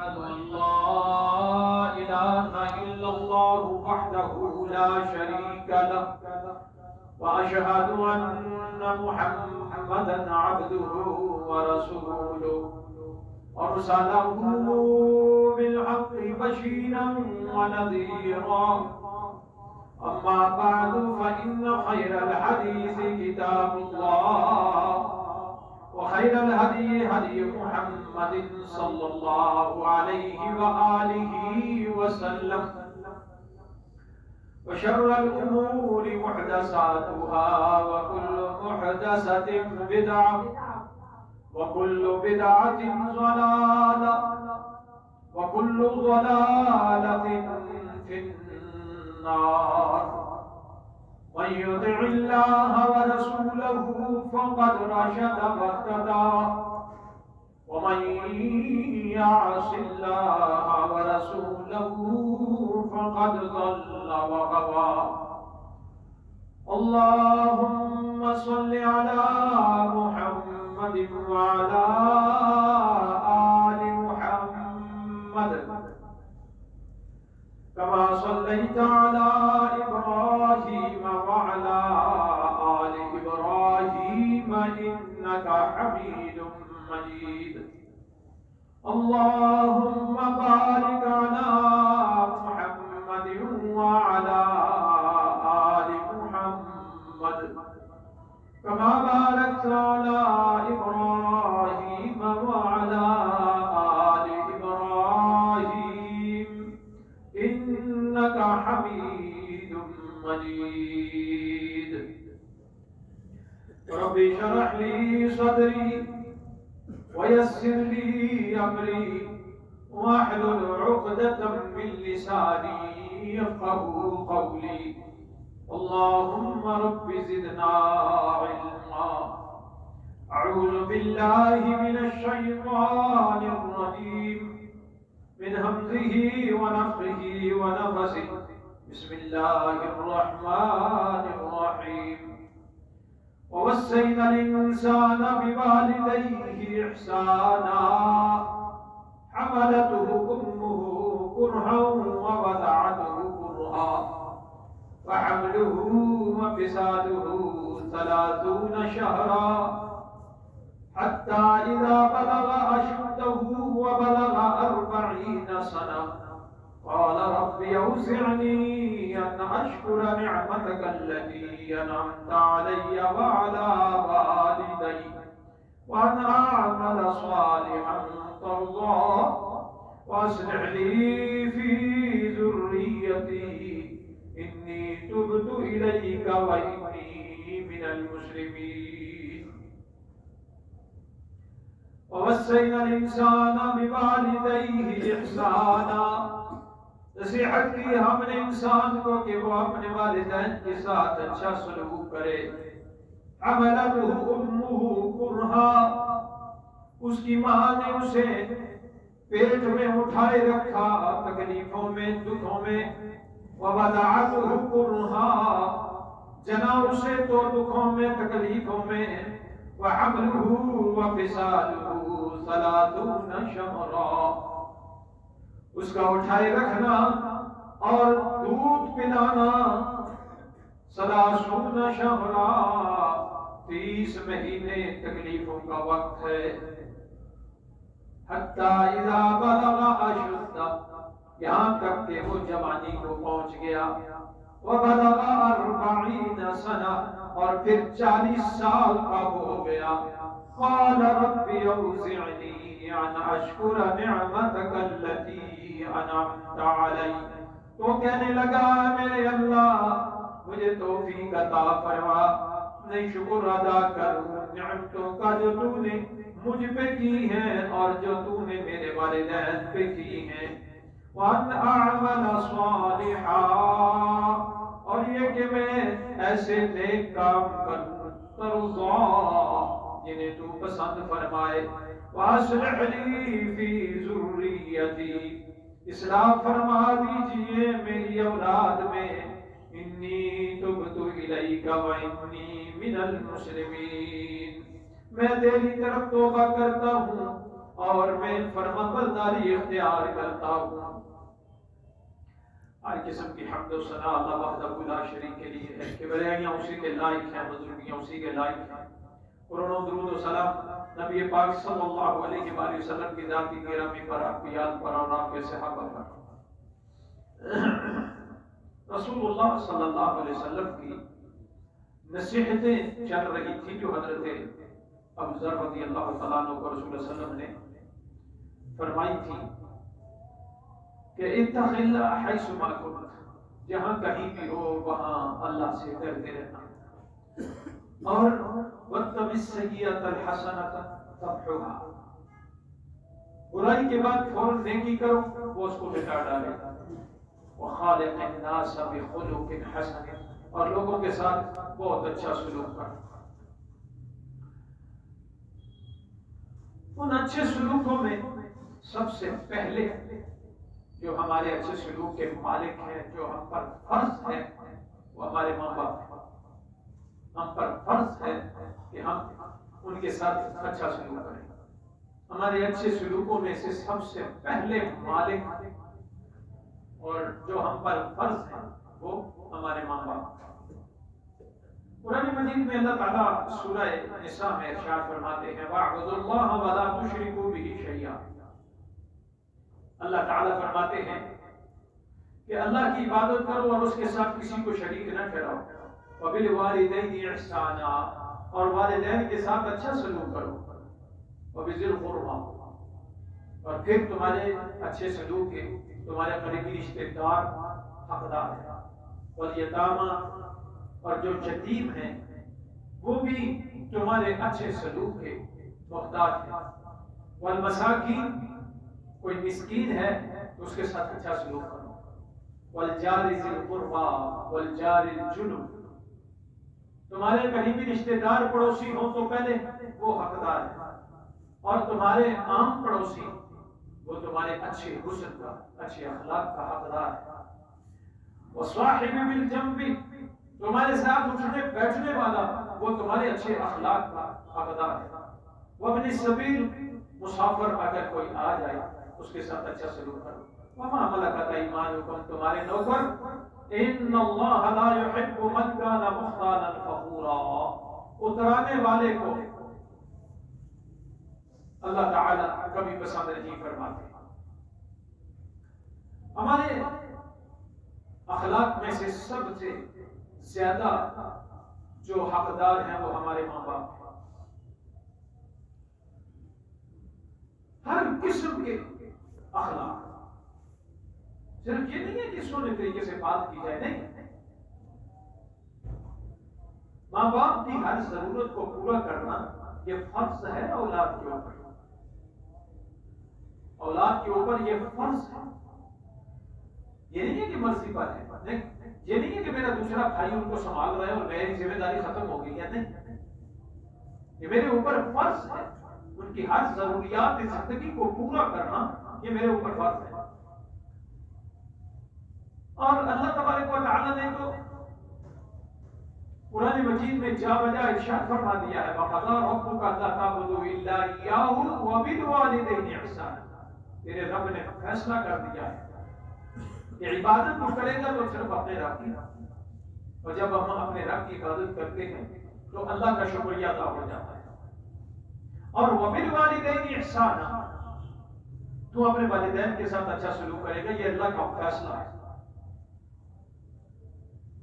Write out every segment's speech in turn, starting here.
أشهد أن لا إله إلا الله وحده لا شريك له وأشهد أن محمدا عبده ورسوله أرسله بالحق بشيرا ونذيرا أما بعد فإن خير الحديث كتاب الله وخير الهدي هدي محمد صلى الله عليه وآله وسلم وشر الأمور محدثاتها وكل محدثة بدعة وكل بدعة ضلالة وكل ضلالة في النار من يطع الله ورسوله فقد رشد واهتدى ومن يعص الله ورسوله فقد ضل وغوى اللهم صل على محمد وعلى آل محمد كما صليت على إبراهيم وعلى آل إبراهيم إنك حميد مجيد اللهم بارك على محمد وعلى آل محمد كما باركت على إبراهيم وعلى آل إبراهيم إنك حميد مجيد رب اشرح لي صدري ويسر لي أمري واحلل عقدة من لساني يفقهوا قولي اللهم رب زدنا علما أعوذ بالله من الشيطان الرجيم من همزه ونفخه ونفسه بسم الله الرحمن الرحيم ووصينا الإنسان بوالديه إحسانا حملته أمه كرها ووضعته كرها وحمله وفصاله 30 شهرا حتى إذا بلغ أشده وبلغ 40 سنة قال رب أوزعني أن أشكر نعمتك التي أنعمت علي وعلى والدي وأن أعمل صالحا ترضاه وأصلح لي في ذريتي إني تبت إليك وإني من المسلمين ووصينا الإنسان بوالديه إحسانا نصیحت کی ہم نے انسان کو کہ وہ اپنے والدین کے ساتھ اچھا سلوک کرے حملته امه کرہا اس کی ماں نے اسے پیٹ میں اٹھائے رکھا تکلیفوں میں دکھوں میں ووضعته کرہا جنا اسے تو دکھوں میں تکلیفوں میں وحمله وفصاله 30 شهرا اس کا اٹھائے رکھنا اور دودھ پلانا 30 شهرا 30 مہینے تکلیفوں کا وقت ہے حتی اذا بلغ اشدہ یہاں تک کہ وہ جوانی کو پہنچ گیا وبلغ 40 سنہ اور پھر 40 سال کا ہو گیا قال رب اوزعني ان اشکر نعمتك التي انعمت علی تو کہنے لگا میرے اللہ مجھے توفیق عطا فرما میں شکر ادا کروں نعمتوں کا جو تو نے مجھ پہ کی ہیں اور جو تو نے میرے والدین پہ کی ہیں وَأَنْ أَعْمَلَ صَالِحًا اور یہ کہ میں ایسے نیک کام کروں ترضا جنہیں تو پسند فرمائے وَأَصْلِحْ لِي فِي ذُرِّيَّتِي اصلاح فرما دیجئے میری اولاد میں انی تبت الیک وانی من المسلمین میں تیری طرف توبہ کرتا ہوں اور میں فرمانبرداری اختیار کرتا ہوں۔ ہر قسم کی حمد و ثنا اللہ وحدہ لا شریک کے لیے ہے، کبریائیاں اسی کے لائق ہیں، بزرگیاں اسی کے لائق ہیں۔ کروڑوں درود و سلام نبی پاک صلی اللہ علیہ وآلہ وسلم کی ذاتی گرامی پر، آپ کی یاد پر اور آپ کے صحابہ پر۔ رسول اللہ صلی اللہ علیہ وسلم کی نصیحتیں چل رہی تھی جو حضرت ابو ذر رضی اللہ تعالیٰ عنہ کو رسول اللہ صلی اللہ علیہ وسلم نے فرمائی تھی کہ اتق اللہ حیث ما کنت، جہاں کہیں بھی ہو وہاں اللہ سے ڈرتے رہنا، اور واتبع السیئۃ الحسنۃ تمحوها، برائی کے بعد فوراً نیکی کرو وہ اس کو مٹا ڈالے، وخالق الناس بخلق حسن، اور لوگوں کے ساتھ بہت اچھا سلوک کرو۔ ان اچھے سلوکوں میں سب سے پہلے جو ہمارے اچھے سلوک کے مالک ہیں، جو ہم پر فرض ہے، وہ ہمارے ماں باپ ہیں۔ ہم پر فرض ہے کہ ہم ان کے ساتھ اچھا سلوک کریں۔ ہمارے اچھے سلوکوں میں سے سب سے پہلے مالک اور جو ہم پر فرض ہے وہ ہمارے ماں باپ۔ قرآن مجید میں اللہ تعالیٰ سورہ نساء میں ارشاد فرماتے ہیں وَاعْبُدُوا اللَّهَ وَلَا تُشْرِكُوا بِهِ شَيْئًا، اللہ تعالیٰ فرماتے ہیں کہ اللہ کی عبادت کرو اور اس کے ساتھ کسی کو شریک نہ ٹھہراؤ، وَبِالْوَالِدَيْنِ إِحْسَانًا، اور والدین کے ساتھ اچھا سلوک کرو، وَبِذِي الْقُرْبَىٰ، اور پھر تمہارے اچھے سلوک کے تمہارے قریبی رشتے دار حقدار ہیں، وَالْيَتَامَىٰ، اور جو یتیم ہیں وہ بھی تمہارے اچھے سلوک کے محتاج ہیں، والمساکین، کوئی مسکین ہے تو اس کے ساتھ اچھا سلوک کرو، والجار ذی القربى والجار الجنب، تمہارے قریبی رشتے دار پڑوسی ہوں تو پہلے وہ حقدار ہیں، اور تمہارے عام پڑوسی وہ تمہارے اچھے حسن کا، اچھے اخلاق کا حقدار ہے، وصاحب بالجنب، تمہارے ساتھ اٹھنے بیٹھنے والا وہ تمہارے اچھے اخلاق کا حقدار ہے، وابن السبیل، مسافر اگر کوئی آ جائے اس کے ساتھ اچھا سلوک کرو، وما ملکت ایمانکم، تمہارے نوکر، ان اللہ لا يحب من كان مختالا فخورا، اترانے والے کو اللہ تعالی کبھی پسند نہیں فرماتے۔ ہمارے اخلاق میں سے سب سے زیادہ جو حقدار ہیں وہ ہمارے ماں باپ ہیں، ہر قسم کے اخلاق، صرف یہ نہیں ہے کہ سونے طریقے سے بات کی جائے، نہیں، ماں باپ کی ہر ضرورت کو پورا کرنا یہ فرض ہے اولاد کے اوپر، اولاد کے اوپر یہ فرض ہے، یہ نہیں ہے کہ مرضی پر ہے، یہ نہیں ہے کہ میرا دوسرا بھائی ان کو سنبھال رہا ہے اور میری ذمہ داری ختم ہو گئی ہے، نہیں، یہ میرے اوپر فرض ہے، ان کی ہر ضروریات زندگی کو پورا کرنا یہ میرے اوپر فرض ہے۔ اور اللہ تبارک و تعالی نے تو قرآن مجید میں جا بجا ارشاد فرما دیا ہے وَقَضَىٰ رَبُّكَ أَلَّا تَعْبُدُوا إِلَّا إِيَّاهُ وَبِالْوَالِدَيْنِ إِحْسَانًا، تیرے رب نے فیصلہ کر دیا ہے کہ عبادت تو کرے گا تو صرف اپنے رب کی، اور جب ہم اپنے رب کی عبادت کرتے ہیں تو اللہ کا شکریہ ادا ہو جاتا ہے، اور وَبِالْوَالِدَيْنِ إِحْسَانًا، تو اپنے والدین کے ساتھ اچھا سلوک کرے گا، یہ اللہ کا فیصلہ ہے،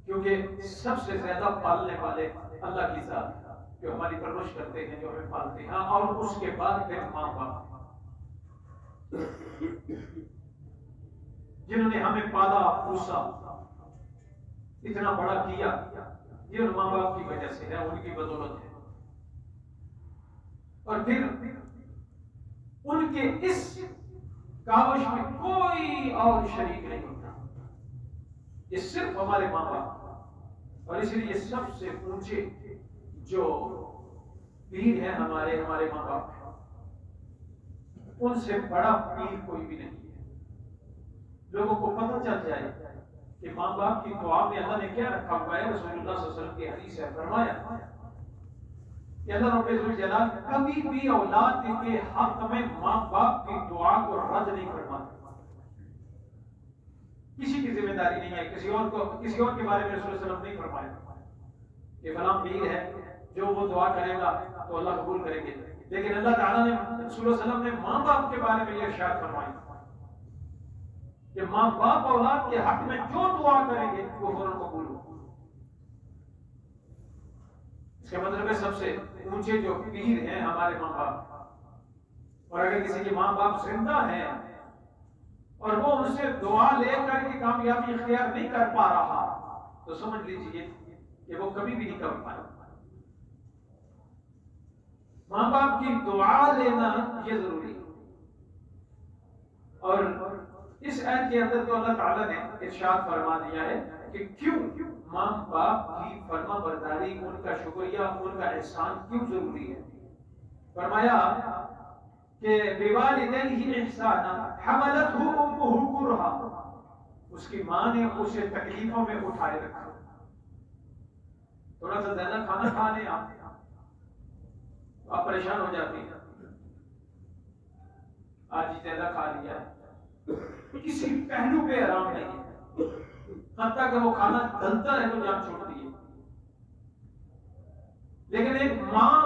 کیونکہ سب سے زیادہ پالنے والے اللہ کی ذات ہے، جو ہماری پرورش کرتے ہیں، جو ہمیں پالتے ہیں، اور اس کے بعد پھر ماں باپ جنہوں نے ہمیں پالا پوسا اتنا بڑا کیا، یہ ان ماں باپ کی وجہ سے ہے، ان کی بدولت ہے، اور پھر ان کے اس کاوش میں کوئی اور شریک نہیں ہوتا، یہ صرف ہمارے ماں باپ، اور اس لیے سب سے اونچے جو پیر ہیں ہمارے ماں باپ ہیں، ان سے بڑا پیر کوئی بھی نہیں ہے۔ لوگوں کو پتہ چل جائے کہ ماں باپ کی دعا میں اللہ نے کیا رکھا ہوا ہے، رسول اللہ صلی اللہ علیہ وسلم کی حدیث ہے، فرمایا کہ اللہ رب الجلال کبھی بھی اولاد کے حق میں ماں باپ کی دعا کو رد نہیں فرماتا. کسی کی ذمہ داری نہیں ہے کسی اور کے بارے میں رسول صلی اللہ علیہ وسلم نہیں فرمایا کہ فلاں پیر ہے جو وہ دعا کرے گا تو اللہ قبول کرے گے. لیکن اللہ تعالیٰ نے رسول اللہ علیہ وسلم نے ماں باپ کے بارے میں یہ ارشاد فرمایا کہ ماں باپ اولاد کے حق میں جو دعا کریں گے وہ فوراً قبول ہو. اس کا مطلب ہے سب سے اونچے جو پیر ہیں ہمارے ماں باپ, اور اگر کسی کے ماں باپ زندہ ہیں اور وہ ان سے دعا لے کر کے کامیابی اختیار نہیں کر پا رہا تو سمجھ لیجیے کہ وہ کبھی بھی نہیں کر پائے. ماں باپ کی دعا لینا یہ ضروری ہے. اور اس آیت کے اندر تو اللہ تعالیٰ نے ارشاد فرما دیا ہے کہ کیوں ماں باپ کی فرما برداری, ان کا شکریہ, ان کا احسان کیوں ضروری ہے. فرمایا کہ بِوَالِدَيْهِ إِحْسَانًا حَمَلَتْهُ أُمُّهُ كُرْهًا, اس کی ماں نے اسے تکلیفوں میں اٹھائے رکھا. تھوڑا سا زیادہ کھانا کھا لیں آپ پریشان ہو جاتے ہیں, آج ہی زیادہ کھا لیا, کسی پہلو پہ آرام نہیں ہے, حتیٰ کہ وہ کھانا گلتا ہے تو جان چھوڑتی ہے. لیکن ایک ماں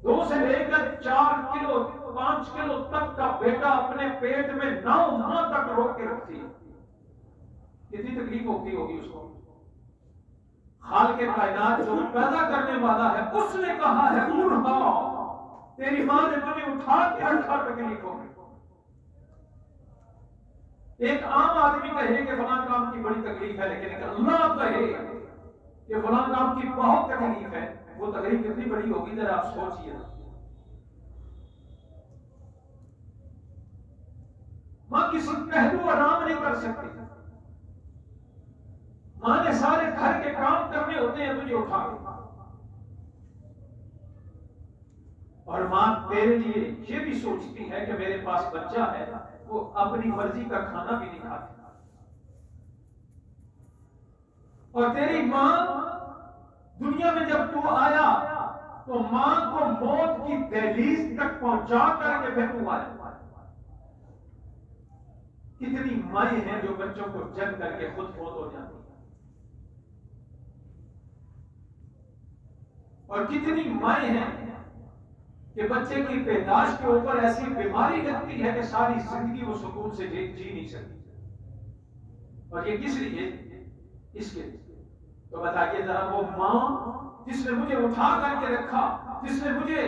2 سے لے کر 4 کلو 5 کلو تک کا بیٹا اپنے پیٹ میں 9 ماہ تک روک کے رکھتی ہے. کتنی تکلیف ہوتی ہوگی اس کو. خالق کائنات جو پیدا کرنے والا ہے اس نے کہا ہے اٹھا, تیری ماں نے تجھے اٹھا کے رکھا تکلیفوں میں. ایک عام آدمی کہے کہ فلاں کام کی بڑی تکلیف ہے, لیکن اللہ کہے کہ فلاں کام کی بہت تکلیف ہے, وہ تکلیف کتنی بڑی ہوگی ذرا آپ سوچئے. ماں کسی پہلو آرام نہیں کر سکتی. ماں نے سارے گھر کے کام کرنے ہوتے ہیں تجھے اٹھا کے, اور ماں تیرے لیے یہ بھی سوچتی ہے کہ میرے پاس بچہ ہے, وہ اپنی مرضی کا کھانا بھی نہیں کھاتی. اور تیری ماں دنیا میں جب تو آیا تو ماں کو موت کی دہلیز تک پہنچا کر کے پھر تو آیا. کتنی مائیں ہیں جو بچوں کو جن کر کے خود فوت ہو جاتی ہیں, اور کتنی مائیں ہیں کہ بچے کی پیدائش کے اوپر ایسی بیماری لگتی ہے کہ ساری زندگی وہ سکون سے جی نہیں سکتی. اور یہ کس لیے؟ اس کے لیے. تو بتائیے ذرا, وہ ماں جس نے مجھے اٹھا کر کے رکھا, جس نے مجھے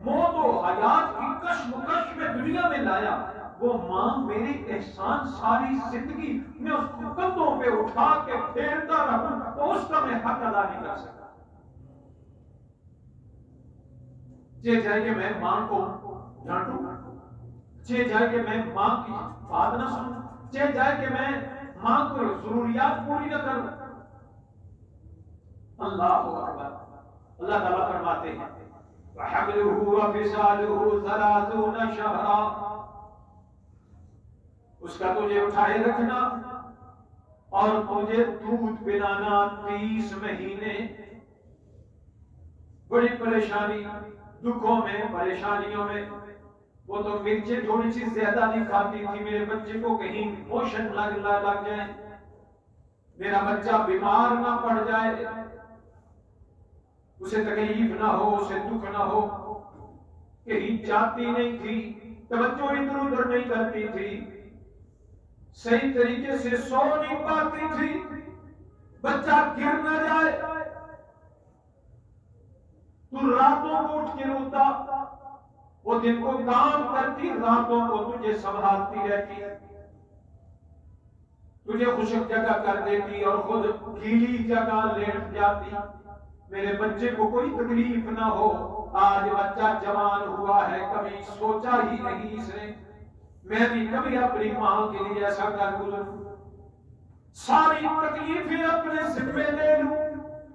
موت و حیات کی کشمکش میں دنیا میں لایا, وہ ماں میری احسان ساری زندگی میں اس کو کندھوں پہ اٹھا کے پھیرتا رہوں تو اس کا میں حق ادا نہیں کر سکتا. چاہے جائے کہ میں ماں کو ڈانٹوں, چاہے جائے کہ میں ماں کی بات نہ سنوں, چاہے جائے کہ میں ماں کو ضروریات پوری نہ کروں. اللہ اکبر. اللہ تعالیٰ فرماتے ہیں وَحَمْلُهُ وَفِصَالُهُ 30 شَهْرًا, اس کا تجھے اٹھائے رکھنا اور تجھے دودھ پلانا 30 مہینے. بڑی پریشانی, دکھوں میں, پریشانیوں میں. وہ تو مرچیں تھوڑی سی زیادہ نہیں کھاتی تھی, میرے بچے کو کہیں موشن لگ جائے, میرا بچہ بیمار نہ پڑ جائے, اسے تکلیف نہ ہو, اسے دکھ نہ ہو. کہیں جاتی نہیں تھی, توجہ ادھر ادھر نہیں کرتی تھی, صحیح طریقے سے سو نہیں پاتی تھی, بچہ گر نہ جائے. تو راتوں کو اٹھ کے روتا, وہ دن کو کام کرتی, راتوں کو تجھے سنبھالتی رہتی, تجھے خشک جگہ کر دیتی اور خود گیلی جگہ لیٹ جاتی. میرے بچے کو کوئی تکلیف نہ ہو. آج بچہ جوان ہوا ہے, کبھی سوچا ہی نہیں اس نے میں بھی کبھی اپنی ماں کے لیے ایسا کر گزروں, ساری تکلیفیں اپنے ذمہ لے لوں,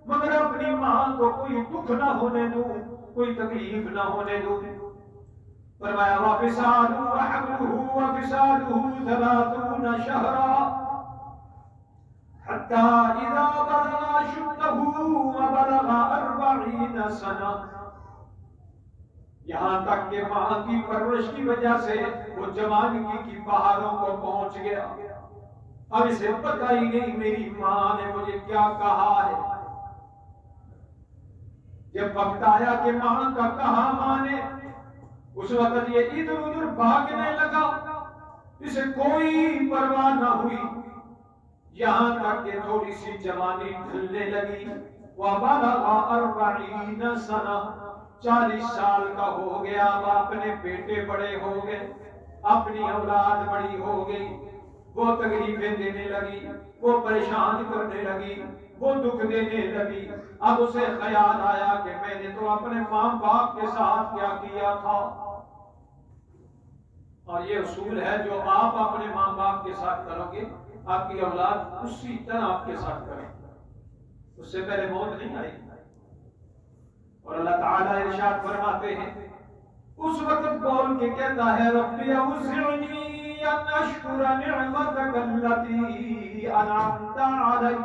مگر اپنی ماں کو کوئی دکھ نہ ہونے دوں, کوئی تکلیف نہ ہونے دوں. فرمایا وَحَمْلُهُ وَفِصَالُهُ 30 شَهْرًا حتى إذا بلغ أشده وبلغ 40 سنة، یہاں تک کہ ماں کی پرورش کی وجہ سے وہ جوانگی کی پہاڑوں کو پہنچ گیا. اب اسے پتہ ہی نہیں میری ماں نے مجھے کیا کہا ہے. جب وقت آیا کہ ماں کا کہا مانے، اس وقت یہ ادھر ادھر بھاگنے لگا، اسے کوئی پرواہ نہ ہوئی، یہاں تک کہ تھوڑی سی جوانی ڈھلنے لگی. وَبَلَغَ 40 سنة، 40 سال کا ہو گیا. اب اپنے بیٹے بڑے ہو گئے، اپنی اولاد بڑی ہو گئی، وہ تکلیفیں دینے لگی، وہ پریشان کرنے لگی، وہ دکھ دینے لگی. اب اسے خیال آیا کہ میں نے تو اپنے ماں باپ کے ساتھ کیا کیا تھا. اور یہ اصول ہے جو آپ اپنے ماں باپ کے ساتھ کرو گے، آپ کی اولاد اسی طرح آپ کے ساتھ کرے. اس سے پہلے موت نہیں آئی. اور اللہ تعالیٰ ارشاد فرماتے ہیں، اس وقت بول کے کہتا ہے ربی اوزعنی ان اشکر نعمتک التي انعمت علی.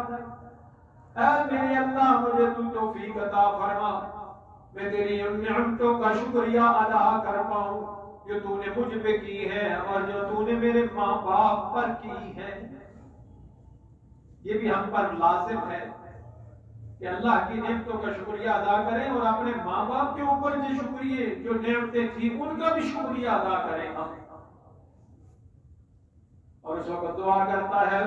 اے میرے اللہ مجھے تو توفیق عطا فرما، میں تیری ان نعمتوں کا شکریہ ادا کر پاؤں جو تو نے مجھ پہ کی ہے اور جو تو نے میرے ماں باپ پر کی ہے. یہ بھی ہم پر لازم ہے کہ اللہ کی نعمتوں کا شکریہ ادا کریں اور اپنے ماں باپ کے اوپر جو شکریہ جو نعمتیں تھیں ان کا بھی شکریہ ادا کریں ہم. اور اس وقت دعا کرتا ہے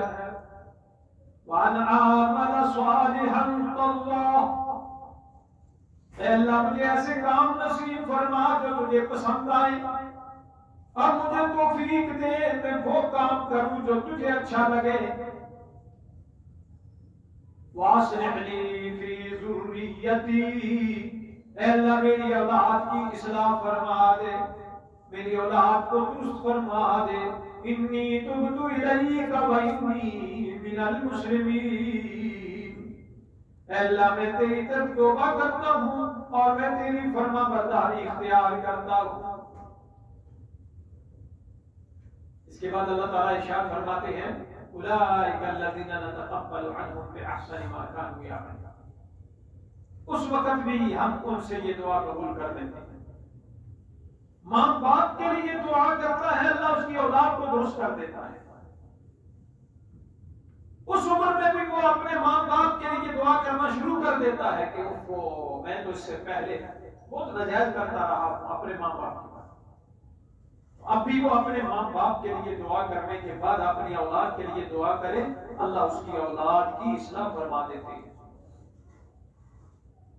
وَأَنْ عَامَلَ صَالِحًا تَرْضَاهُ، اے اللہ مجھے ایسے کام نصیب فرما جو تجھے پسند آئے، اور مجھے توفیق دے میں وہ کام کروں جو تجھے اچھا لگے. وَأَصْلِحْ لِي فِي ذُرِّيَّتِي، اے اللہ میری اولاد کی اصلاح فرما دے، میری اولاد کو درست فرما دے. انی تبت الیک وانی من المسلمین، اے اللہ میں تیری طرف توبہ کرتا ہوں اور میں تیری فرما برداری اختیار کرتا ہوں. اس کے بعد اللہ تعالیٰ ارشاد فرماتے ہیں اولئک الذین نتقبل عنہم بأحسن ما كانوا یعملون. اس وقت بھی ہم ان سے یہ دعا قبول کر لیتے ہیں. ماں باپ کے لیے دعا کرتا ہے اللہ اس کی اولاد کو درست کر دیتا ہے. اس عمر میں بھی وہ اپنے ماں باپ کے لیے دعا کرنا شروع کر دیتا ہے کہ میں تو اس سے پہلے بہت ناجائز کرتا رہا اپنے ماں باپ کے. اب بھی وہ اپنے ماں باپ کے لیے دعا کرنے کے بعد اپنی اولاد کے لیے دعا کرے، اللہ اس کی اولاد کی اصلاح فرما دیتے ہیں.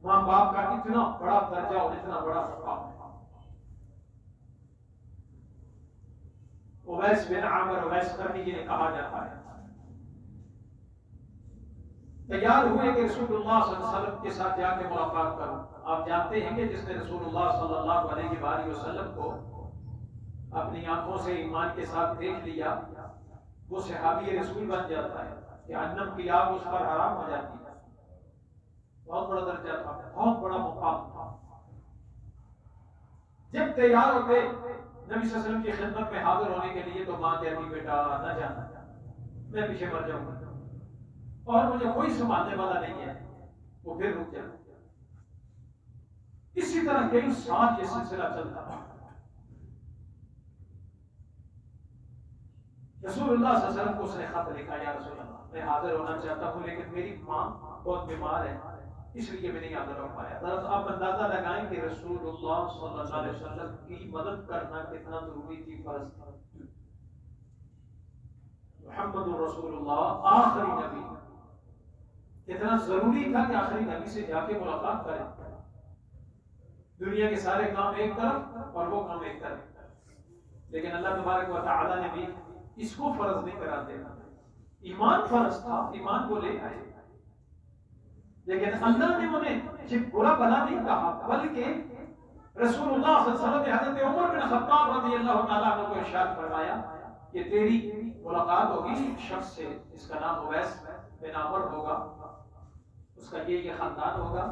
ماں باپ کا اتنا بڑا درجہ اور اتنا بڑا مقام ہے. اویس بن عامر اویس قرنی جنہیں کہا جاتا ہے، تیار ہوئے کہ رسول اللہ صلی اللہ علیہ وسلم کے ساتھ جا کے ملاقات کروں. آپ جانتے ہیں کہ جس نے رسول اللہ صلی اللہ علیہ وسلم کو اپنی آنکھوں سے ایمان کے ساتھ دیکھ لیا وہ صحابی رسول بن جاتا ہے، جہنم کی آگ اس پر حرام ہو جاتی ہے. بہت بڑا درجہ تھا، بہت بڑا مقام تھا. جب تیار ہوتے نبی صلی اللہ علیہ وسلم کی خدمت میں حاضر ہونے کے لیے تو ماں کہتی بیٹا نہ جانا، میں پیچھے مر جاؤں گا اور مجھے کوئی سنبھالنے والا نہیں ہے. وہ پھر رک جاتا. اسی طرح کئی سال یہ سلسلہ چلتا رہا. رسول اللہ صلی اللہ علیہ وسلم کو اس نے خط لکھا، یا رسول اللہ میں حاضر ہونا چاہتا ہوں لیکن میری ماں بہت بیمار ہے اس لیے میں نہیں حاضر ہو پایا. آپ اندازہ لگائیں کہ رسول اللہ صلی اللہ علیہ وسلم کی مدد کرنا کتنا ضروری تھی، فرض تھا. محمد رسول اللہ آخری نبی، اتنا ضروری تھا کہ آخری نبی سے جا کے ملاقات کریں. دنیا کے سارے کام ایک طرف اور وہ کام ایک طرف. لیکن اللہ تبارک و تعالی نے بھی اس کو فرض نہیں کرا دینا. ایمان فرض تھا، ایمان کو لے آئے، لیکن اللہ نے انہیں صرف برا بھلا نہیں کہا بلکہ رسول اللہ صلی اللہ علیہ وسلم نے حضرت عمر بن خطاب رضی اللہ تعالیٰ عنہ کو ارشاد فرمایا کہ تیری ملاقات ہوگی ایک شخص سے، اس کا نام اویس بن عامر ہوگا، اس کا یہ خاندان ہوگا،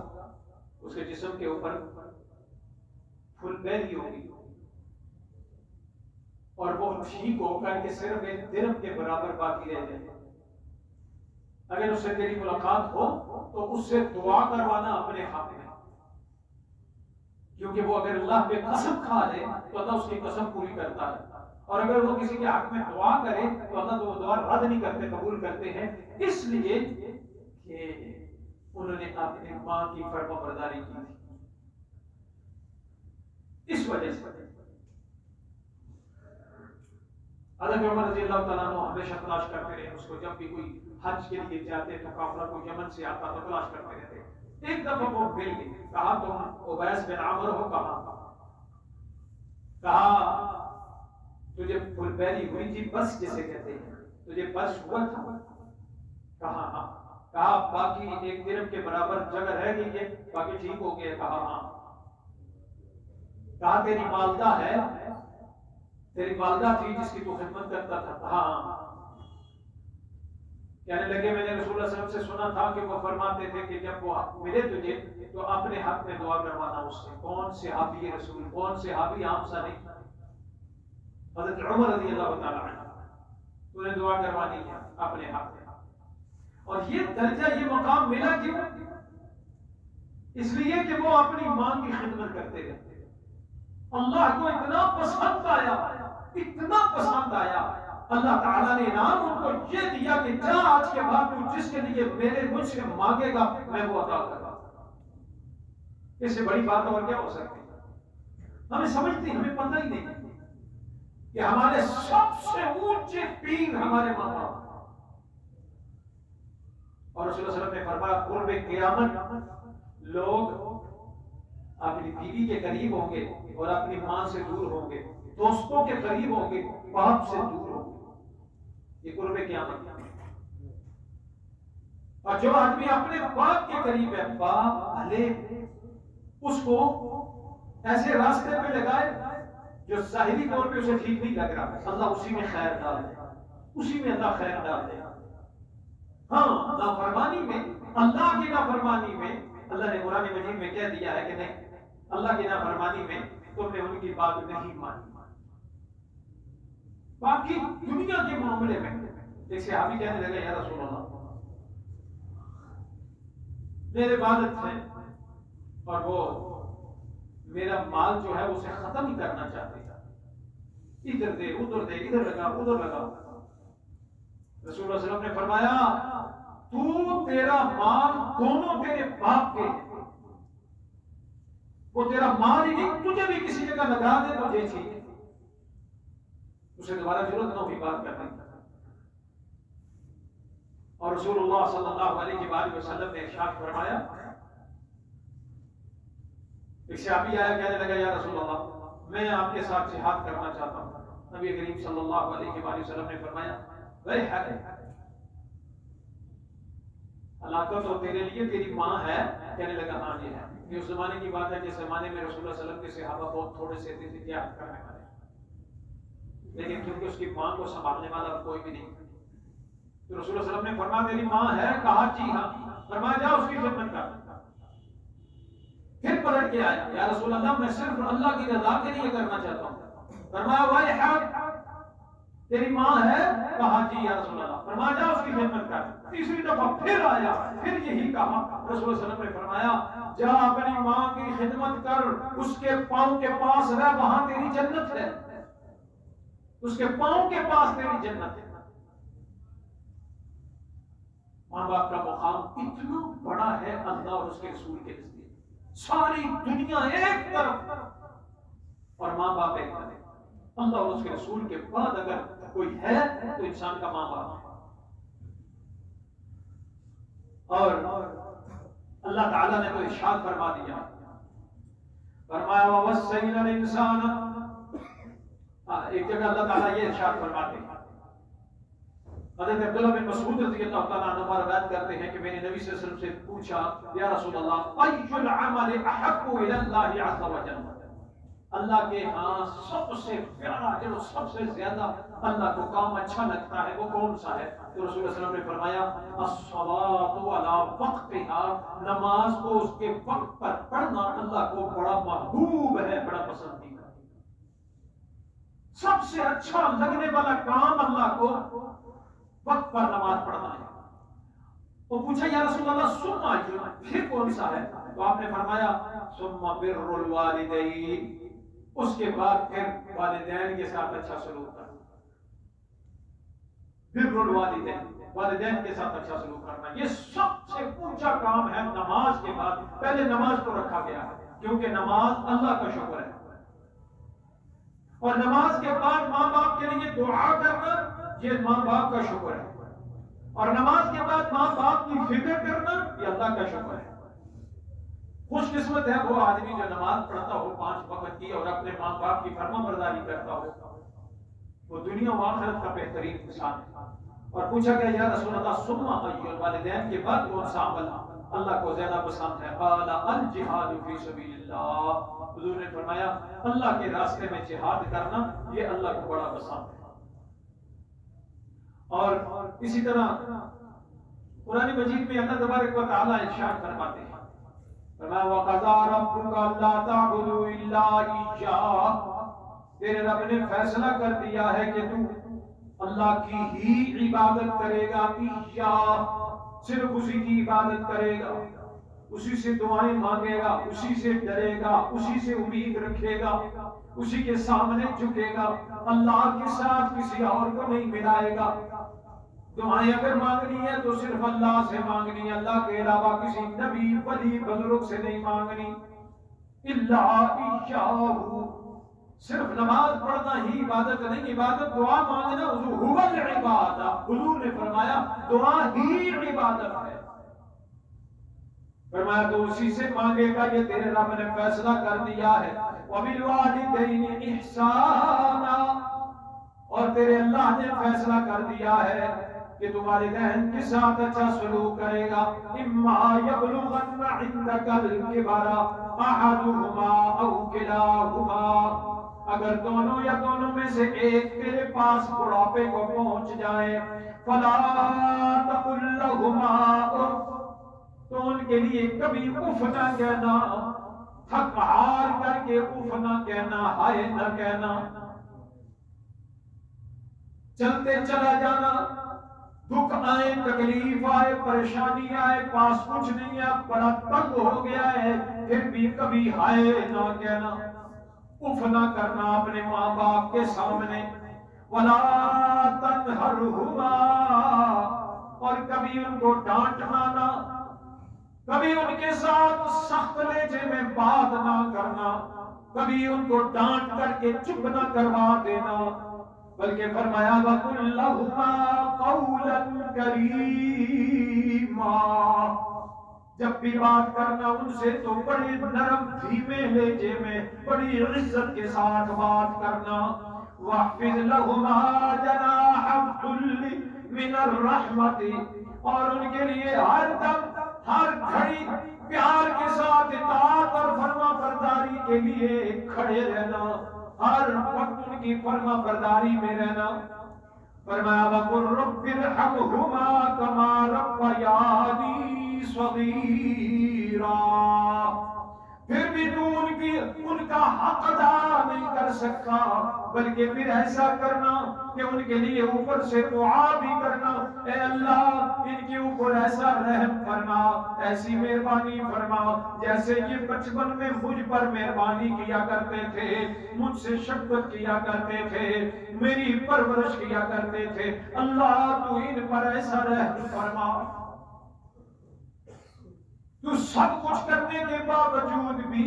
اس کے جسم کے اوپر پھل بیلی ہوگی اور وہ ٹھیک ہو کر کے صرف ایک درہم کے برابر باقی رہ جائے. اگر اس سے تیری ملاقات ہو تو اس سے دعا کروانا اپنے حق میں، کیونکہ وہ اگر اللہ پہ قسم کھا لے تو اللہ اس کی قسم پوری کرتا ہے، اور اگر وہ کسی کے حق میں دعا کرے تو اللہ تو وہ دعا رد نہیں کرتے، قبول کرتے ہیں، اس لیے کہ انہوں نے اپنی ماں کی فرما برداری کی تھی۔ اس وجہ سے حضرت عمر رضی اللہ تعالیٰ عنہ ہمیشہ تلاش کرتے رہے اس کو، جب بھی کوئی حج کے لیے جاتے تو قافلہ کو یمن سے آتا تو تلاش کرتے رہتے۔ ایک دفعہ وہ مل گئے، کہا تم عبیس بن عامر ہو؟ کہا تجھے پھل بیری ہوئی تھی بس جسے کہتے ہیں، تجھے بس ہوا تھا؟ کہا ہاں۔ کہا باقی ایک درہم کے برابر جگہ رہ گئی ہے، باقی ٹھیک ہو گیا؟ کہا ہاں۔ کہا تیری والدہ ہے؟ تیری والدہ تھی جس کی تو خدمت کرتا تھا؟ کہا ہاں۔ کہنے لگے میں نے رسول اللہ صلی اللہ علیہ وسلم سے سنا تھا کہ وہ فرماتے تھے کہ جب وہ ملے تجھے تو اپنے حق میں دعا کروانا اس سے۔ کون صحابی رسول، کون صحابی عام سا نہیں، حضرت عمر رضی اللہ تعالیٰ عنہ، تو نے دعا کروانی ہے اپنے حق میں۔ اور یہ درجہ، یہ مقام ملا کیوں؟ اس لیے کہ وہ اپنی ماں کی خدمت کرتے رہتے۔ اللہ کو اتنا پسند آیا، اتنا پسند آیا، اللہ تعالیٰ نے انعام ان کو یہ دیا کہ جا آج کے بعد تو جس کے لیے مجھ سے مانگے گا میں وہ عطا کروں گا۔ اس سے بڑی بات اور کیا ہو سکتی ہے؟ ہمیں سمجھتی، ہمیں پتہ ہی نہیں کہ ہمارے سب سے اونچے پیر ہمارے ماں باپ، اور رسول اللہ صلی اللہ علیہ وسلم نے فرمایا قرب قیامت لوگ اپنی بیوی کے قریب ہوں گے اور اپنی ماں سے دور ہوں گے، دوستوں کے قریب ہوں گے، باپ سے دور ہوں گے۔ یہ قرب قیامت۔ اور جو آدمی اپنے باپ کے قریب ہے، باپ بھلے اس کو ایسے راستے پہ لگائے جو ظاہری طور پہ اسے ٹھیک نہیں لگ رہا، اللہ اسی میں خیر ڈال دے، اسی میں اللہ خیر ڈال دے۔ ہاں، نافرمانی میں، اللہ کی نافرمانی میں، اللہ نے قرآن مجید میں کہہ دیا ہے کہ نہیں، اللہ کی نافرمانی میں تم نے ان کی بات نہیں مانی۔ باقی دنیا کے معاملے میں ایک صحابی کہنے لگے یا رسول اللہ میرے والد تھے اور وہ میرا مال جو ہے اسے ختم ہی کرنا چاہتے تھے، ادھر دے ادھر دے، ادھر لگا ادھر لگا۔ رسول اللہ صلی اللہ علیہ وسلم نے فرمایا تو تیرا مال دونوں تیرے باپ کے، وہ تیرا مال ہی نہیں، تجھے بھی کسی جگہ لگا دے تو یہ ٹھیک ہے، اسے دوبارہ ضرورت نہ ہوئی بات کرنے کی۔ اور رسول اللہ صلی اللہ علیہ وآلہ وسلم نے ارشاد فرمایا، ایک صحابی آیا کہنے لگا یا رسول اللہ میں آپ کے ساتھ جہاد کرنا چاہتا ہوں۔ نبی کریم صلی اللہ علیہ وآلہ وسلم نے فرمایا ہلاکت تو تیرے لیے، تیری ماں ہے؟ کہنے لگا ہاں یہ ہے۔ یہ اس زمانے کی بات ہے جس زمانے میں رسول اللہ صلی اللہ علیہ وسلم کے صحابہ بہت تھوڑے سے تھے جہاد کرنے والے، لیکن کیونکہ اس کی ماں کو سنبھالنے والا کوئی بھی نہیں، تو رسول اللہ صلی اللہ علیہ وسلم نے فرمایا تیری ماں ہے؟ کہا جی ہاں۔ فرمایا جا اس کی خدمت کر۔ پھر پلٹ کے آیا یا رسول اللہ میں صرف اللہ کی رضا کے لیے کرنا چاہتا ہوں۔ فرمایا ویحک تیری ماں ہے؟ کہا جی یا رسول اللہ۔ فرمایا جا اس کی خدمت کر۔ تیسری دفعہ پھر آیا، پھر یہی کہا۔ رسول اللہ صلی اللہ علیہ وسلم نے فرمایا جا اپنی ماں کی خدمت کر، اس کے پاؤں کے پاس رہ، وہاں تیری جنت ہے، اس کے پاؤں کے پاس تیری جنت ہے۔ ماں باپ کا مقام اتنا بڑا ہے اللہ اور اس کے رسول کے نزدیک، ساری دنیا ایک طرف اور ماں باپ ایک طرف، اللہ اور اس کے رسول کے بعد اگر کوئی ہے تو انسان کا ماں باپ ہے۔ اور اللہ تعالیٰ نے تو ارشاد فرما دیا، فرمایا وَوَصَّيْنَا الْإِنسَانَ، ایک جگہ اللہ تعالیٰ یہ ارشاد فرماتے ہیں، حضرت عبداللہ بن مسعود رضی اللہ تعالیٰ عنہ روایت کرتے ہیں کہ میں نے نبی صلی اللہ علیہ وسلم سے پوچھا یا رسول اللہ اَيُّ الْعَمَلِ أَحَبُّ إِلَى اللَّهِ عَزَّ وَجَلَّ، اللہ کے ہاں سب سے پیارا جو سب سے زیادہ اللہ کو کام اچھا لگتا ہے وہ کون سا ہے؟ تو رسول اللہ صلی اللہ علیہ وسلم نے فرمایا الصلاۃ علی وقتها، نماز کو اس کے وقت پر پڑھنا اللہ کو بڑا محبوب ہے، بڑا پسندیدہ ہے۔ سب سے اچھا لگنے والا کام اللہ کو وقت پر نماز پڑھنا ہے۔ وہ پوچھا یا رسول اللہ ثم آئی، پھر کون سا ہے؟ تو آپ نے فرمایا ثم بر الوالدین، اس کے بعد پھر والدین کے ساتھ اچھا سلوک کرنا. بر الوالدین، والدین کے ساتھ اچھا سلوک کرنا، یہ سب سے اونچا کام ہے نماز کے بعد. پہلے نماز کو رکھا گیا ہے کیونکہ نماز اللہ کا شکر ہے، اور نماز کے بعد ماں باپ کے لیے دعا کرنا یہ ماں باپ کا شکر ہے، اور نماز کے بعد ماں باپ کی فکر کرنا یہ اللہ کا شکر ہے. خوش قسمت ہے وہ آدمی جو نماز پڑھتا ہو 5 وقت کی اور اپنے ماں باپ کی فرما برداری کرتا ہو، وہ دنیا و آخرت کا بہترین انسان ہے. اور پوچھا گیا یا رسول اللہ ثم ای الوالدین کے بعد کون سا عمل اللہ کو زیادہ پسند ہے؟ قال الجہاد فی سبیل اللہ، حضور نے فرمایا اللہ کے راستے میں جہاد کرنا یہ اللہ کو بڑا پسند ہے. اور اسی طرح قرآن مجید میں اللہ تبارک و تعالی ارشاد فرماتے ہیں، فرمایا وَقَضَىٰ رَبُّكَ أَلَّا تَعْبُدُوا إِلَّا إِيَّاهُ، تیرے رب نے فیصلہ کر دیا ہے کہ تو اللہ کی ہی عبادت کرے گا. ایاہ، صرف اسی کی عبادت کرے گا، اسی سے دعائیں مانگے گا، اسی سے ڈرے گا، اسی سے امید رکھے گا، اسی کے سامنے جھکے گا، اللہ کے ساتھ کسی اور کو نہیں ملائے گا. دعائیں اگر مانگنی ہے تو صرف اللہ سے مانگنی ہے، اللہ کے علاوہ کسی نبی ولی بزرگ سے نہیں مانگنی. الا ایاہ، صرف نماز پڑھنا ہی عبادت نہیں، عبادت دعا مانگنا هو العبادہ. حضور نے فرمایا دعا ہی عبادت ہے. فرمایا تو اسی سے مانگے گا، یہ تیرے رب نے فیصلہ کر دیا ہے. وبالوالدین احسانا، اور تیرے اللہ نے فیصلہ کر دیا ہے کہ تو والدین کے ساتھ اچھا سلوک کرے گا. اما یبلغن عندک الکبر احدهما او کلاهما، اگر دونوں یا دونوں میں سے ایک تیرے پاس بڑھاپے کو پہنچ جائے، فلا تقل لهما اف، تو ان کے لیے کبھی اف نہ کہنا، تھک ہار کر کے اف نہ کہنا، ہائے نہ کہنا. چلتے چلا جانا، دکھ آئے، تکلیف آئے، پریشانی آئے، پاس کچھ نہیں ہے، بڑا تنگ ہو گیا ہے، پھر بھی کبھی ہائے نہ کہنا، اف نہ کرنا اپنے ماں باپ کے سامنے. ولا تنہرہما، اور کبھی ان کو ڈانٹنا نہ، کبھی ان کے ساتھ سخت لہجے میں بات نہ کرنا، کبھی ان کو ڈانٹ کر کے چپ نہ کروا دینا، بلکہ فرمایا وَقُلْ لَهُمَا قَوْلًا كَرِيمًا، جب بھی بات کرنا ان سے تو بڑی نرم دھیمے لہجے میں بڑی عزت کے ساتھ بات کرنا. وَاحْفِظْ لَهُمَا جَنَاحَ الذُّلِّ مِنَ الرَّحْمَةِ، اور ان کے لیے ہر دم ہر گھڑی پیار کے ساتھ اطاعت اور فرما برداری کے لیے کھڑے رہنا، ہر وقت ان کی فرما برداری میں رہنا. فرمایا وَقُلْ رَبِّ ارْحَمْهُمَا كَمَا رَبَّيَانِي صَغِيرًا، پھر بھی تو ان کا حق ادا نہیں کر سکتا، بلکہ پھر ایسا کرنا کہ ان کے لیے اوپر سے دعا بھی کرنا، اے اللہ ان کے اوپر ایسا رحم فرما، ایسی مہربانی فرما جیسے یہ بچپن میں مجھ پر مہربانی کیا کرتے تھے، مجھ سے شفقت کیا کرتے تھے، میری پرورش کیا کرتے تھے. اللہ تو ان پر ایسا رحم فرما. تو سب کچھ کرنے کے باوجود بھی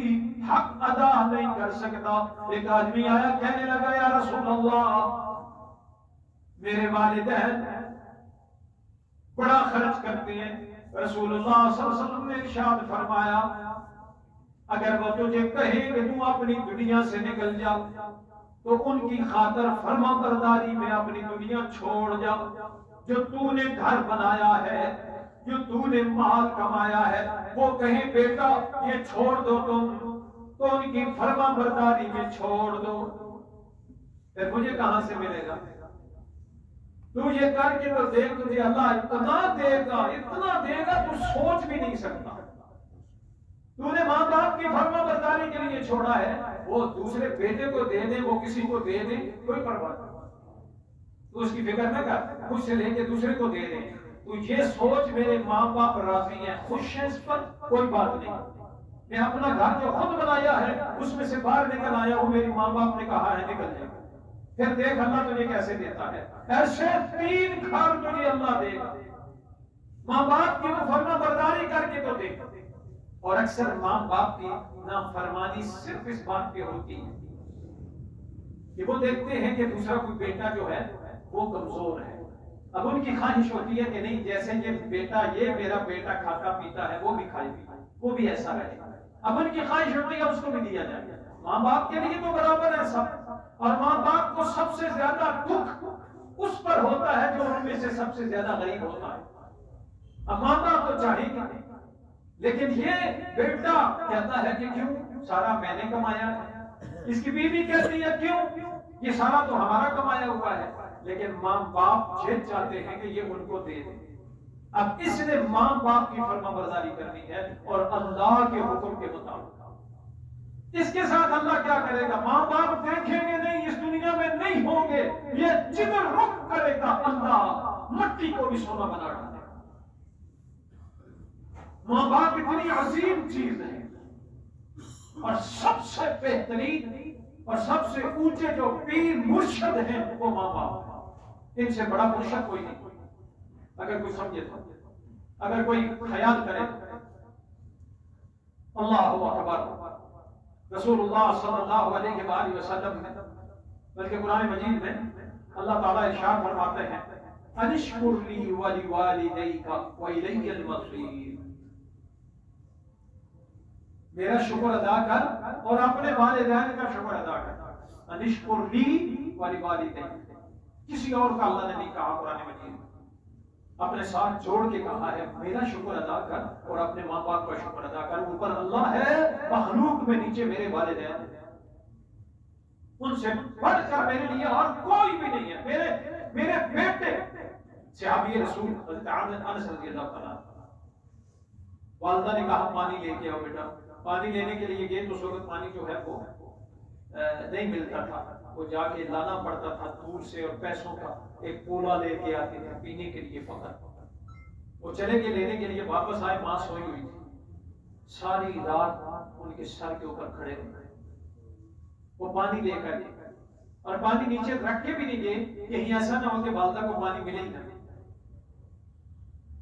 حق ادا نہیں کر سکتا. ایک آدمی آیا کہنے لگا یا رسول اللہ میرے والدین بڑا خرچ کرتے ہیں. رسول اللہ صلی اللہ علیہ وسلم نے ارشاد فرمایا اگر وہ تجھے کہے کہ تم اپنی دنیا سے نکل جا تو ان کی خاطر فرما برداری میں اپنی دنیا چھوڑ جا. جو تو نے گھر بنایا ہے، جو تو نے مال کمایا ہے، وہ کہیں بیٹا یہ چھوڑ دو تم، تو ان کی فرما برداری میں چھوڑ دو. پھر مجھے کہاں سے ملے گا؟ تو یہ کر کے تو دیکھ تجھے اللہ اتنا دے گا تو سوچ بھی نہیں سکتا. تو نے ماں باپ کی فرما برداری کے لیے چھوڑا ہے، وہ دوسرے بیٹے کو دے دیں، وہ کسی کو دے دیں، کوئی پرواہ نہیں. تو اس کی فکر نہ کر، خود سے لے کے دوسرے کو دے دیں. تو یہ سوچ میرے ماں باپ راضی ہیں، خوش ہیں، اس پر کوئی بات نہیں. میں اپنا گھر جو خود بنایا ہے اس میں سے باہر نکل آیا ہوں، میری ماں باپ نے کہا ہے نکل جائے. پھر دیکھ اللہ تجھے کیسے دیتا ہے. ایسے 3 گھر تجھے اللہ دے گا، ماں باپ کی وہ فرما برداری کر کے تو دیکھ. اور اکثر ماں باپ کی نافرمانی صرف اس بات پہ ہوتی ہے کہ وہ دیکھتے ہیں کہ دوسرا کوئی بیٹا جو ہے وہ کمزور ہے. اب ان کی خواہش ہوتی ہے کہ نہیں جیسے یہ میرا بیٹا کھاتا پیتا ہے وہ بھی کھائے پیتا وہ بھی ایسا رہے. اب ان کی خواہش ہوتی ہے اس کو بھی دیا جائے. ماں باپ کے لیے تو برابر ہے سب، اور ماں باپ کو سب سے زیادہ دکھ اس پر ہوتا ہے جو ان میں سے سب سے زیادہ غریب ہوتا ہے. اب ماں باپ تو چاہے گا، لیکن یہ بیٹا کہتا ہے کہ کیوں سارا میں نے کمایا ہے. اس کی بیوی کہتی ہے کیوں یہ سارا تو ہمارا کمایا ہوا ہے. لیکن ماں باپ یہ چاہتے ہیں کہ یہ ان کو دے دے. اب اس نے ماں باپ کی فرما برداری کرنی ہے اور اللہ کے حکم کے مطابق. اس کے ساتھ اللہ کیا کرے گا؟ ماں باپ دیکھیں گے نہیں، اس دنیا میں نہیں ہوں گے، یہ جدھر رخ کرے گا اللہ مٹی کو بھی سونا بنا ڈالے گا. ماں باپ اتنی عظیم چیز ہے، اور سب سے بہترین اور سب سے اونچے جو پیر مرشد ہیں وہ ماں باپ. ان سے بڑا مرشد کوئی نہیں. اگر کوئی سمجھے تو، اگر کوئی خیال کرے اللہ اکبر. رسول اللہ صلی اللہ علیہ وآلہ وسلم میں بلکہ قرآن مجید میں اللہ تعالیٰ ارشاد فرماتے ہیں انشکر لی ولوالدیک والی المصیر. میرا شکر ادا کر اور اپنے والدین کا شکر ادا کر. انشکر لی ولوالدیک، کسی اور کا اللہ نے نہیں کہا قرآن مجید میں، اپنے ساتھ جوڑ کے کہا ہے میرا شکر ادا کر اور اپنے ماں باپ کا شکر ادا کر. اوپر اللہ ہے، مخلوق میں نیچے میرے والدین، ان سے بڑھ کر میرے لیے اور کوئی بھی نہیں ہے. میرے بیٹے صحابی رسول حضرت انس رضی اللہ تعالیٰ، والدہ نے کہا پانی لے کے آؤ بیٹا. پانی لینے کے لیے گئے تو اس وقت پانی جو ہے وہ نہیں ملتا تھا، وہ جا کے لانا پڑتا تھا دور سے، اور پیسوں کا ایک پولا لے کے آتے تھے پینے کے لیے فقط. وہ چلے گئے لینے کے لیے، واپس آئے ماں سوئی ہوئی تھی. ساری رات ان کے سر کے اوپر کھڑے رہے، وہ پانی لے کر گئے، اور پانی نیچے رکھ کے بھی نہیں گئے کہیں ایسا نہ ہو کہ والدہ کو پانی ملے ہی نہ،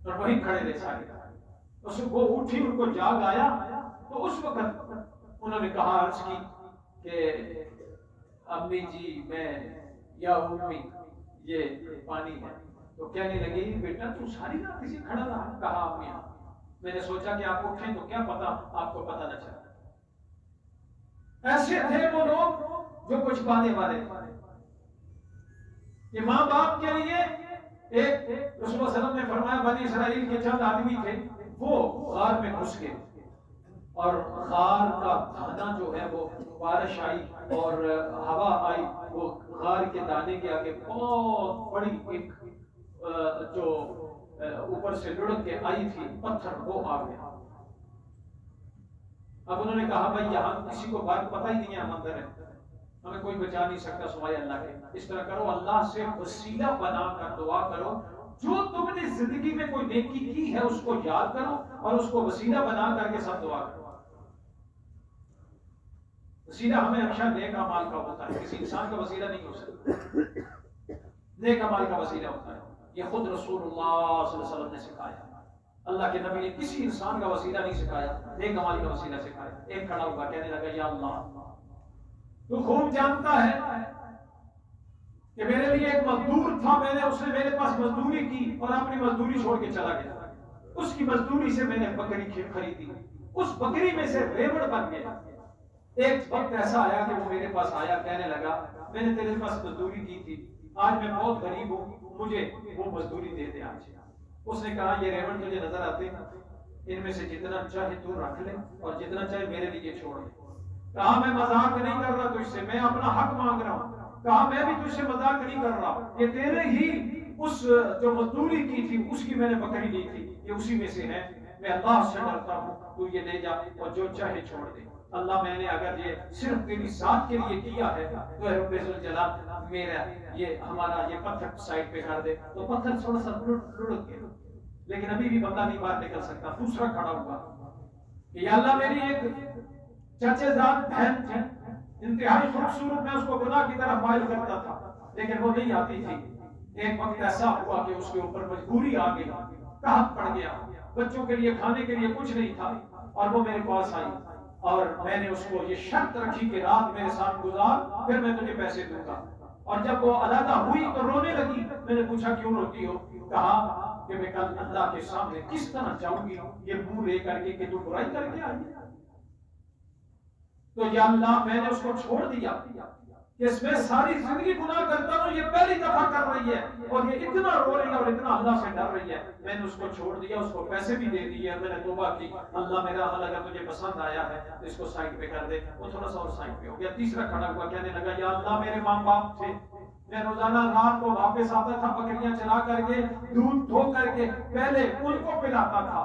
اور وہیں کھڑے رہے ساری رات. وہ اٹھی، ان کو جاگ آیا تو اس وقت انہوں نے کہا عرض کی کہ امی جی میں یا امی یہ پانی ہے. تو کہنے لگی بیٹا تو ساری رات کسی کھڑا رہا؟ کہا امی میں نے سوچا کہ آپ اٹھیں تو کیا پتا آپ کو پتا نہ چلا. ایسے تھے وہ لوگ جو کچھ پانے والے تھے. کہ ماں باپ کے لیے ایک رسول اللہ صلی اللہ علیہ وسلم نے فرمایا بنی اسرائیل کے چند آدمی تھے، وہ غار میں گھس گئے، اور غار کا دانا جو ہے وہ بارش آئی اور ہوا آئی، وہ غار کے دانے کے آگے بہت بڑی ایک جو اوپر سے لڑک کے آئی تھی پتھر، وہ آ گیا. اب انہوں نے کہا بھائی یہاں کسی کو بات پتہ ہی نہیں ہے، ہم اندر ہے، ہمیں کوئی بچا نہیں سکتا سوائے اللہ کے. اس طرح کرو، اللہ سے وسیلہ بنا کر دعا کرو، جو تم نے زندگی میں کوئی نیکی کی ہے اس کو یاد کرو اور اس کو وسیلہ بنا کر کے سب دعا کرو. وسیلہ ہمیں ہمیشہ نیک اعمال کا ہوتا ہے، کسی انسان کا وسیلہ نہیں ہو سکتا، نیک اعمال کا وسیلہ ہوتا ہے. یہ خود رسول اللہ صلی اللہ علیہ وسلم نے سکھایا. اللہ کے نبی نے کسی انسان کا وسیلہ نہیں سکھایا، نیک اعمال کا وسیلہ سکھایا. ایک کھڑا ہوا کہنے لگا یا اللہ تو خوب جانتا ہے کہ میرے لیے ایک مزدور تھا، میں نے اس نے میرے پاس مزدوری کی اور اپنی مزدوری چھوڑ کے چلا گیا. اس کی مزدوری سے میں نے بکری خریدی، اس بکری میں سے ریوڑ بن گیا. ایک وقت ایسا آیا کہ وہ میرے پاس آیا، کہنے لگا میں نے تیرے پاس مزدوری کی تھی، آج میں بہت غریب ہوں، مجھے وہ مزدوری دے دے آج. اس نے کہا یہ ریوڑ تجھے نظر آتے ہیں، ان میں سے جتنا چاہے تو رکھ لے اور جتنا چاہے میرے لیے چھوڑ لے. کہا میں مذاق نہیں کر رہا تجھ سے، میں اپنا حق مانگ رہا ہوں. کہا میں بھی تجھ سے مذاق نہیں کر رہا، یہ تیرے ہی اس جو مزدوری کی تھی اس کی میں نے بکری لی تھی، یہ اسی میں سے ہے. میں اللہ سے ڈرتا ہوں، تو یہ لے جا اور جو چاہے چھوڑ دے. اللہ میں نے اگر یہ صرف تیری ذات کے لیے کیا ہے تو اے رب ذوالجلال میرا یہ ہمارا یہ پتھر سائڈ پہ کر دے. تو پتھر تھوڑا سا لڑک گیا. لیکن ابھی بھی بندہ نہیں باہر نکل سکتا. دوسرا کھڑا ہوا کہ یا اللہ میری ایک چچے زاد بہن تھی، انتہائی خوبصورت، میں اس کو گناہ کی طرف مائل کرتا تھا لیکن وہ نہیں آتی تھی. ایک وقت ایسا ہوا کہ اس کے اوپر مجبوری آ گئی، قحط پڑ گیا، بچوں کے لیے کھانے کے لیے کچھ نہیں تھا، اور وہ میرے پاس آئی اور میں نے اس کو یہ شرط رکھی کہ رات میرے ساتھ گزار پھر میں تجھے پیسے دوں گا. اور جب وہ علیحدہ ہوئی تو رونے لگی. میں نے پوچھا کیوں روتی ہو؟ کہا کہ میں کل اللہ کے سامنے کس طرح جاؤں گی یہ منہ لے کر کے کہ تو برائی کر کے آئی. تو یا اللہ میں نے اس کو چھوڑ دیا کہ اس میں ساری زندگی گناہ کرتا ہوں، یہ پہلی دفعہ کر رہی ہے اور یہ اتنا رو رہی ہے اور اتنا اللہ سے ڈر رہی ہے. میں نے اس کو چھوڑ دیا، اس کو پیسے بھی دے دیے، میں نے توبہ کی. اللہ میرا عمل اگر تجھے پسند آیا ہے تو اس کو سائڈ پہ کر دے. وہ تھوڑا سا اور سائڈ پہ ہو گیا. تیسرا کھڑا ہوا کہنے لگا یا اللہ میرے ماں باپ تھے، میں روزانہ رات کو واپس آتا تھا بکریاں چلا کر کے، دودھ دھو کر کے پہلے ان کو پلاتا تھا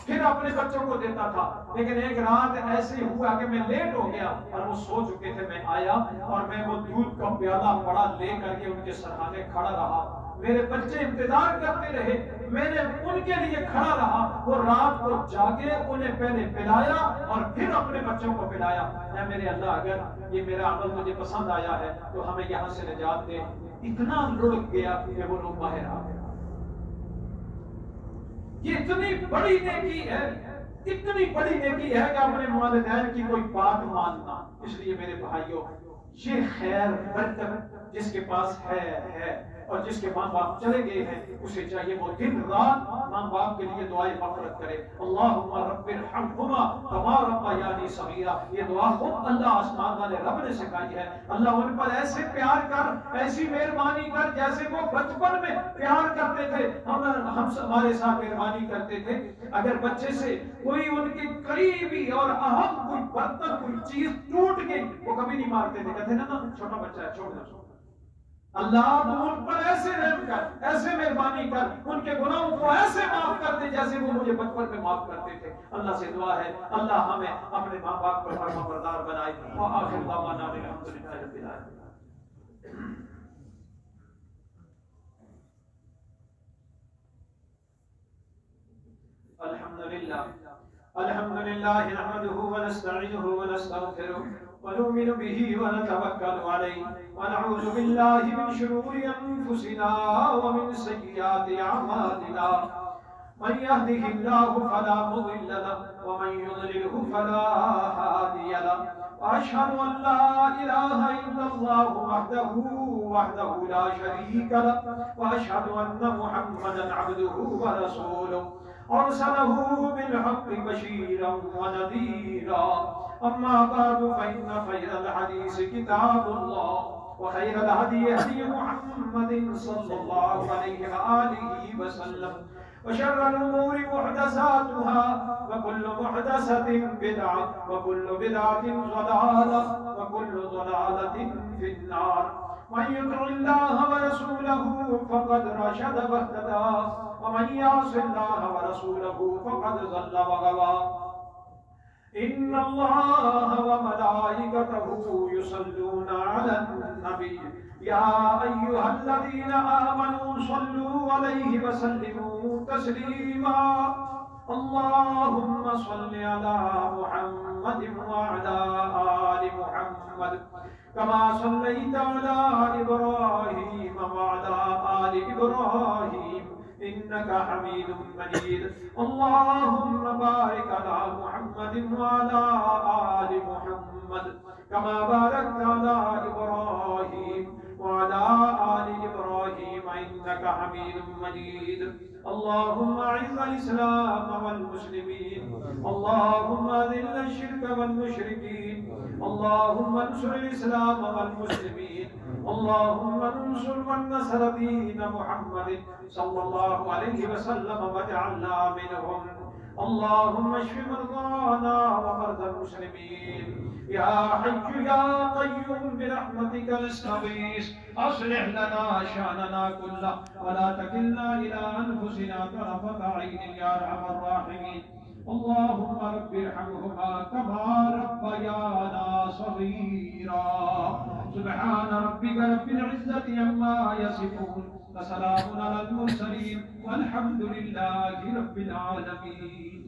پھر اپنے بچوں کو دیتا تھا. لیکن ایک رات ایسے ہوا کہ میں لیٹ ہو گیا اور وہ سو چکے تھے. میں آیا اور میں وہ دودھ کا پیالہ بڑا لے کر کے ان کے سرحانے کھڑا رہا. میرے بچے انتظار کرتے رہے، میں نے ان کے لیے کھڑا رہا. وہ رات کو جاگے، انہیں پہلے پلایا اور پھر اپنے بچوں کو پلایا. اے میرے اللہ اگر یہ میرا عمل مجھے پسند آیا ہے تو ہمیں یہاں سے نجات دے. اتنا لڑک گیا کہ وہ لوگ باہر آ گئے. یہ اتنی بڑی نیکی ہے، اتنی بڑی نیکی ہے کہ اپنے والدین کی کوئی بات ماننا. اس لیے میرے بھائیوں یہ خیر برکت جس کے پاس ہے اور جس کے ماں باپ چلے گئے ہیں اسے چاہیے وہ دن رات ماں باپ کے لیے دعائیں مغفرت کرے. اللہم رب ارحمہما کما ربیانی صغیرا. یہ دعا خود اللہ آسمان والے رب نے سکھائی ہے. اللہ ان پر ایسے پیار کر، ایسی مہربانی کر جیسے وہ بچپن میں پیار کرتے تھے، ہم ہمارے ساتھ مہربانی کرتے تھے. اگر بچے سے کوئی ان کی قریبی اور اہم کوئی برتن کوئی چیز ٹوٹ گئی وہ کبھی نہیں مارتے تھے، کہتے نا چھوٹا بچہ ہے چھوڑ دو. اللہ تو ان پر ایسے رحم کر، ایسے مہربانی کر، ان کے گناہوں کو ایسے معاف کر دے جیسے وہ مجھے بچپن میں معاف کرتے تھے. اللہ سے دعا ہے اللہ ہمیں اپنے ماں باپ پر فرما بردار بنائے. وآخر دعوانا الحمدللہ رب العالمین. الحمد لله نحمده ونستعينه ونستغفره ونؤمن به ونتوكل عليه ونعوذ بالله من شرور أنفسنا ومن سيئات أعمالنا. من يهده الله فلا مضل له ومن يضلله فلا هادي له. وأشهد أن لا إله إلا الله وحده لا شريك له وأشهد أن محمدا عبده ورسوله أرسله بالحق بشيرا ونذيرا. أما بعد فإن خير الحديث كتاب الله وخير الهدي هدي محمد صلى الله عليه وآله وسلم وشر الأمور محدثاتها وكل محدثة بدعة وكل بدعة ضلالة وكل ضلالة في النار. من يطع الله ورسوله فقد رشد واهتدى ومن يعص الله ورسوله فقد ضل وغوى. إن الله وملائكته يصلون على النبي يا أيها الذين آمنوا صلوا عليه وسلموا تسليما. اللهم صل على محمد وعلى آل محمد كما صليت على إبراهيم وعلى آل إبراهيم إنك حميد مجيد. اللهم بارك على محمد وعلى آل محمد كما باركت على إبراهيم وعلى آل إبراهيم إنك حميد مجيد. اللهم أعز الإسلام والمسلمين، اللهم أذل الشرك والمشركين، اللهم انصر الإسلام والمسلمين، اللهم انصر من نصر دين محمد صلى الله عليه وسلم واجعلنا منهم. اللهم اشف مرضانا ومرضى المسلمين. يا حي يا قيوم برحمتك نستغيث أصلح لنا شأننا كله ولا تكلنا إلى أنفسنا طرفة عين يا أرحم الراحمين. اللهم رب ارحمهما كما ربيانا صغيرا. سبحان ربك رب العزة عما يصفون وسلام على المرسلين والحمد لله رب العالمين.